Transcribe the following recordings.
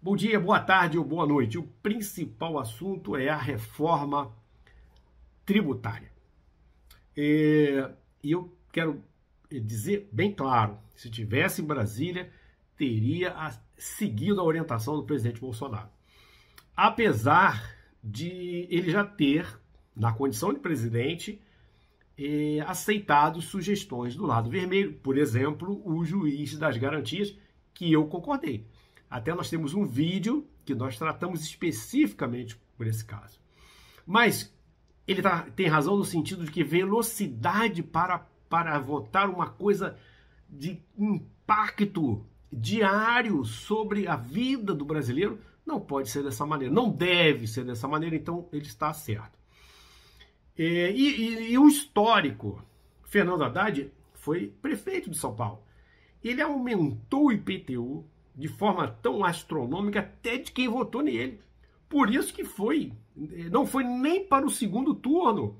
Bom dia, boa tarde ou boa noite. O principal assunto é a reforma tributária. E eu quero dizer bem claro, se tivesse em Brasília, teria seguido a orientação do presidente Bolsonaro. Apesar de ele já ter, na condição de presidente, aceitado sugestões do lado vermelho, por exemplo, o juiz das garantias, que eu concordei. Até nós temos um vídeo que nós tratamos especificamente por esse caso. Mas ele tem razão no sentido de que velocidade para votar uma coisa de impacto diário sobre a vida do brasileiro não pode ser dessa maneira, não deve ser dessa maneira, então ele está certo. E o histórico, Fernando Haddad foi prefeito de São Paulo. Ele aumentou o IPTU de forma tão astronômica até de quem votou nele. Por isso que não foi nem para o segundo turno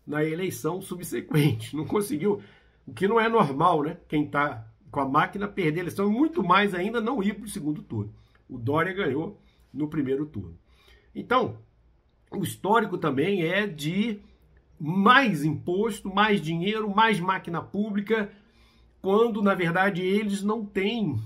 na eleição subsequente. Não conseguiu, o que não é normal, né? Quem está com a máquina perder a eleição, e muito mais ainda não ir para o segundo turno. O Dória ganhou no primeiro turno. Então, o histórico também é de mais imposto, mais dinheiro, mais máquina pública, quando, na verdade, eles não têm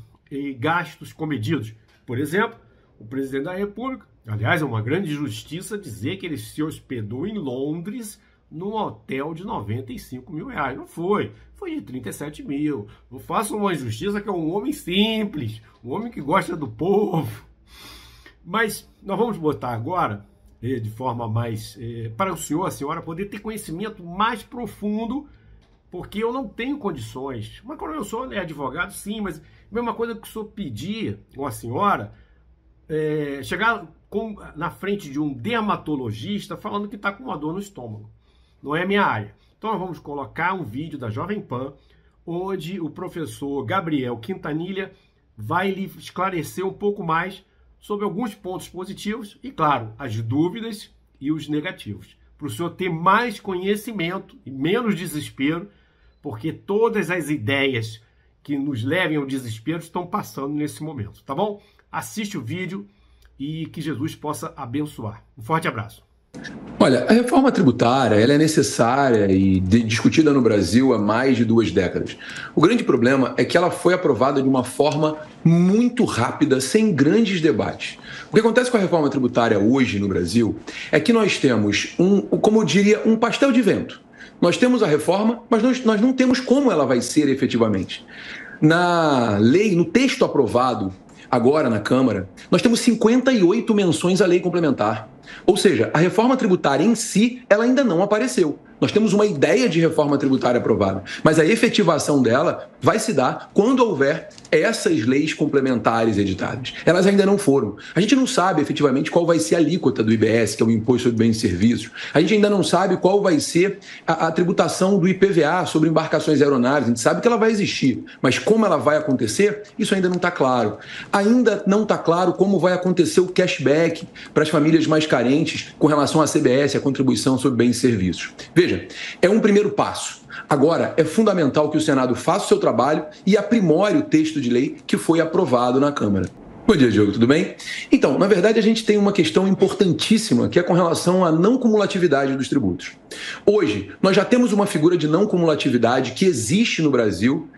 gastos comedidos. Por exemplo, o presidente da República, aliás, é uma grande injustiça dizer que ele se hospedou em Londres num hotel de 95 mil reais. Não foi. Foi de 37 mil. Não faça uma injustiça que é um homem simples, um homem que gosta do povo. Mas nós vamos botar agora, de forma mais... para o senhor, a senhora, poder ter conhecimento mais profundo, porque eu não tenho condições. Mas quando eu sou advogado, sim, mas a mesma coisa que o senhor pedir, ou a senhora, chegar na frente de um dermatologista falando que está com uma dor no estômago. Não é a minha área. Então nós vamos colocar um vídeo da Jovem Pan, onde o professor Gabriel Quintanilha vai lhe esclarecer um pouco mais sobre alguns pontos positivos e, claro, as dúvidas e os negativos. Para o senhor ter mais conhecimento e menos desespero, porque todas as ideias que nos levem ao desespero estão passando nesse momento, tá bom? Assiste o vídeo e que Jesus possa abençoar. Um forte abraço. Olha, a reforma tributária ela é necessária e discutida no Brasil há mais de 2 décadas. O grande problema é que ela foi aprovada de uma forma muito rápida, sem grandes debates. O que acontece com a reforma tributária hoje no Brasil é que nós temos como eu diria, um pastel de vento. Nós temos a reforma, mas nós não temos como ela vai ser efetivamente. Na lei, no texto aprovado agora na Câmara, nós temos 58 menções à lei complementar. Ou seja, a reforma tributária em si, ela ainda não apareceu. Nós temos uma ideia de reforma tributária aprovada, mas a efetivação dela vai se dar quando houver essas leis complementares editadas. Elas ainda não foram. A gente não sabe efetivamente qual vai ser a alíquota do IBS, que é o Imposto sobre Bens e Serviços. A gente ainda não sabe qual vai ser a tributação do IPVA sobre embarcações aeronaves. A gente sabe que ela vai existir, mas como ela vai acontecer, isso ainda não está claro. Ainda não está claro como vai acontecer o cashback para as famílias mais carentes com relação à CBS, a Contribuição sobre Bens e Serviços. Veja, é um primeiro passo. Agora, é fundamental que o Senado faça o seu trabalho e aprimore o texto de lei que foi aprovado na Câmara. Bom dia, Diogo, tudo bem? Então, na verdade, a gente tem uma questão importantíssima, que é com relação à não cumulatividade dos tributos. Hoje, nós já temos uma figura de não cumulatividade que existe no Brasil,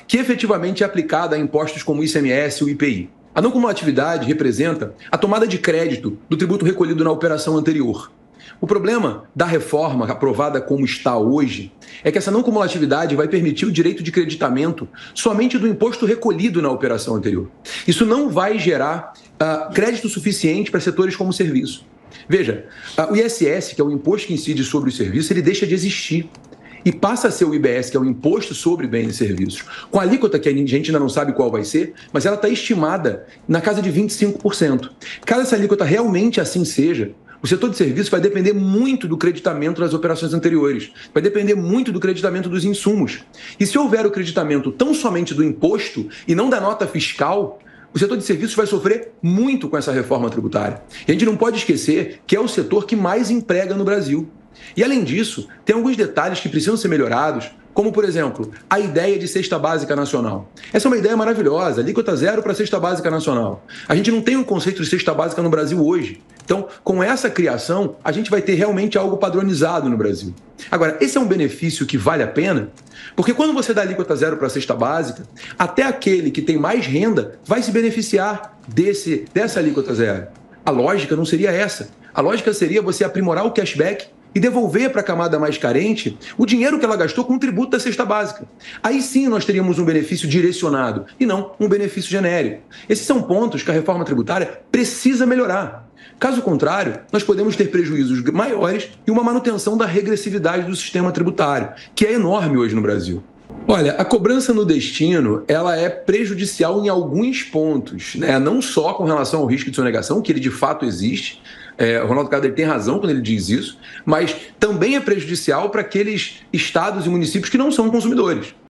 que efetivamente é aplicada a impostos como o ICMS e o IPI. A não cumulatividade representa a tomada de crédito do tributo recolhido na operação anterior. O problema da reforma aprovada como está hoje é que essa não cumulatividade vai permitir o direito de creditamento somente do imposto recolhido na operação anterior. Isso não vai gerar crédito suficiente para setores como serviço. Veja, o ISS, que é o imposto que incide sobre os serviços, ele deixa de existir e passa a ser o IBS, que é o Imposto sobre Bens e Serviços, com a alíquota que a gente ainda não sabe qual vai ser, mas ela está estimada na casa de 25%. Caso essa alíquota realmente assim seja, o setor de serviços vai depender muito do creditamento das operações anteriores, vai depender muito do creditamento dos insumos. E se houver o creditamento tão somente do imposto e não da nota fiscal, o setor de serviços vai sofrer muito com essa reforma tributária. E a gente não pode esquecer que é o setor que mais emprega no Brasil. E além disso, tem alguns detalhes que precisam ser melhorados como, por exemplo, a ideia de cesta básica nacional. Essa é uma ideia maravilhosa, alíquota zero para cesta básica nacional. A gente não tem um conceito de cesta básica no Brasil hoje. Então, com essa criação, a gente vai ter realmente algo padronizado no Brasil. Agora, esse é um benefício que vale a pena? Porque quando você dá alíquota zero para a cesta básica, até aquele que tem mais renda vai se beneficiar dessa alíquota zero. A lógica não seria essa. A lógica seria você aprimorar o cashback e devolver para a camada mais carente o dinheiro que ela gastou com o tributo da cesta básica. Aí sim nós teríamos um benefício direcionado e não um benefício genérico. Esses são pontos que a reforma tributária precisa melhorar. Caso contrário, nós podemos ter prejuízos maiores e uma manutenção da regressividade do sistema tributário, que é enorme hoje no Brasil. Olha, a cobrança no destino, ela é prejudicial em alguns pontos, né? Não só com relação ao risco de sonegação, que ele de fato existe, o Ronaldo Cádaro tem razão quando ele diz isso, mas também é prejudicial para aqueles estados e municípios que não são consumidores.